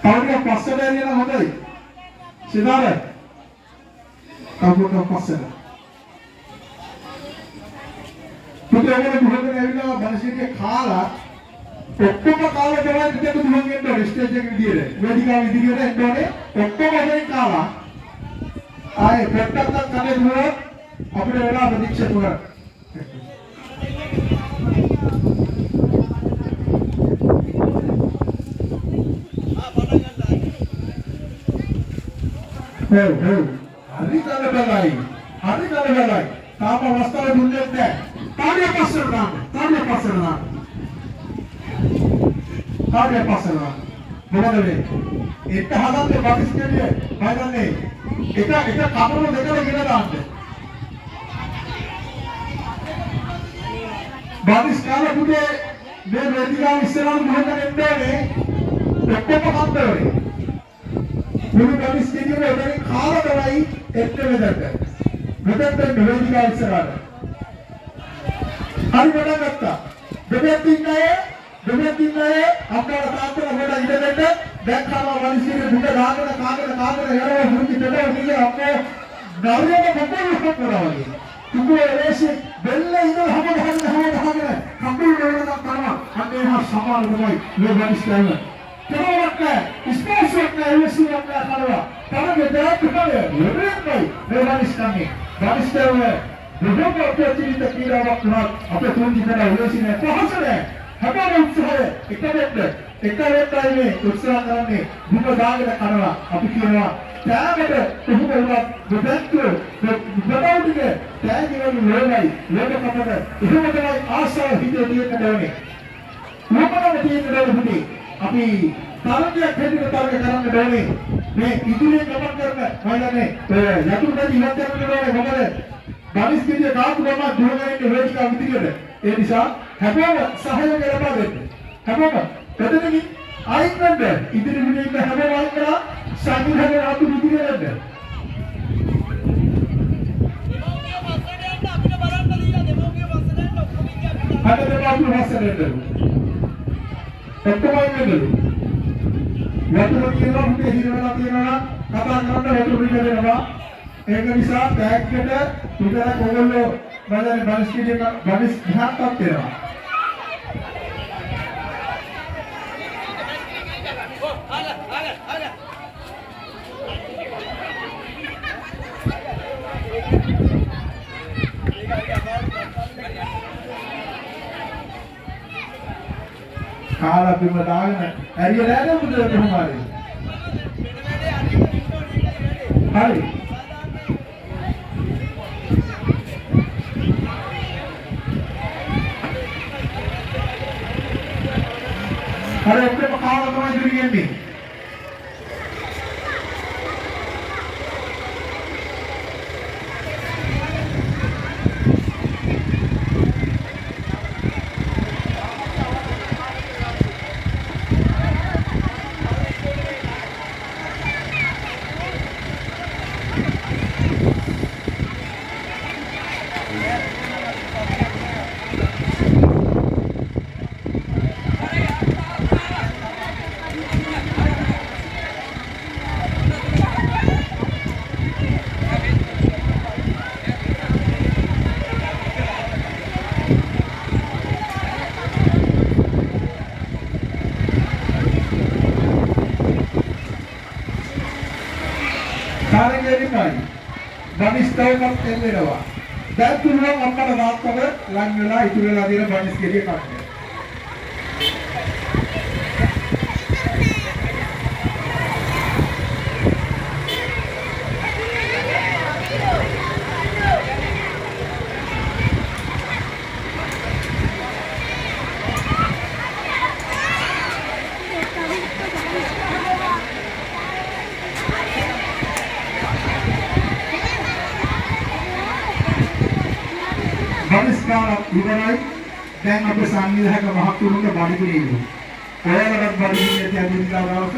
තවටියක් පස්සට එන්න හොඳයි. සිතාර. තවටියක් පස්සට. පුතේ ඔයගොල්ලෝ දුරගෙන ඇවිල්ලා බණසිරිය කාලා ඔක්කොම කාලා තමයි දෙක දුරගෙන එන්න ඕනේ ස්ටේජ් එක විදියට. වේදිකාව විදියට එන්න ඕනේ. ඔක්කොම හොරෙන් කාලා. ආයේ පොට්ටක් කන්නේ දුර අපිට වෙලා ප්‍රතික්ෂේප කරන්න. හරි කලබලයි. තාම අවස්ථාව දුන්නේ නැහැ. තාඩිය පස්සට දාන්න. මොකද මේ? එක හදන්නේ පාකිස්තානිය. හදන්නේ. එක කපුරු දෙකම ගෙන දාන්න. පාකිස්තාන පුතේ මේ වේදිකාව ඉස්සරහට මොකද වෙන්නේ? ඔක්කොම හම්බෙන්නේ. මුළු පාකිස්තානියම එතනින් කාලා තමයි එන්න වෙදට. මෙතෙන්ට වේදිකාව ඉස්සරහට. හරි වැඩ ගත්තා. දෙවියන් ඉන්නේ අපේ තාත්තලා වඩා ඉඳ දෙන්න දැන් කාලා වලිසිරේ මුඩ දාගෙන යනවා මුරුකි දෙලා නිකන් අපේ නරියම මොකද කරනවා වගේ. තුඹේ රේෂේ බෙල්ල ඉඳලා හැම කම්පියුටර් වල කරනවා. අන්නේ හා සමාන තමයි මේ වලිස්ටයින. කෙනෙක් ස්පෝර්ට්ස් එක ඉවසියක් කරනවා. තරගේ දෙයක් කරේ නෙවෙයි මේ වලිස්ටයින. වලිස්ටයින දුක ප්‍රතිචිත කීරාවක් තුනක් අපේ තුන්දි කරා ඉවසිනේ පහසනේ. හැබැයි උත්සාහය එකවෙත්තයි උත්සාහ කරන්නේ දුක දාගෙන කරනවා. අපි කියනවා ත්‍යාගයට කොහොම වුණත් දෙපැත්තේ දෙපැත්තේ ත්‍යාගයෙන් ලෝකයි ලෝකකමද එහෙම තමයි ආශාව හිතේ තියෙන්න ඕනේ. මොකද තියෙන්නේ අපි තරගයක් හැදින තරග කරන්න ඕනේ. මේ ඉදිරියෙන් ගමන් කරන මයිලනේ යතුරුපැදි ඉවත් කරන්න ඕනේ. මොකද බලිස්කිරිය කාපු ගම දුරගෙන වේදිකාව ඉදිරියට. ඒ නිසා හැමෝම සහයෝගය ලබා දෙන්න. හැමෝම එතනකින් අයින් වෙන්න. ඉදිරි විදිහට හැමෝම අයින් කරලා සංවිධානය අතු ඉදිරියට යන්න. ඒක නිසා ටැග්කට විතරක් ඔයගොල්ලෝ බලන්නේ බලිස්කිරිය බලිස් ගහක්වත් වෙනවා. කාලා බිම දාගෙන ඇරියලා නේද මුදල කොහොම හරි. හරි. හරි ඔක්කොම කාලා තමයි ඉදිරියෙන්නේ. බනිස්තවකත් එල්ලෙනවා. දැන් තුනක් අම්මට තාත්තට ලං වෙලා ඉතුරු වෙලා තියෙන බනිස් ගෙඩිය කන්නේ. ඉවරයි. දැන් අපේ සංවිධායක මහතුරුන්ගේ බඩගිනි ඉන්නවා. ඔයාලට බඩගිනි ඇති අදින්දාවක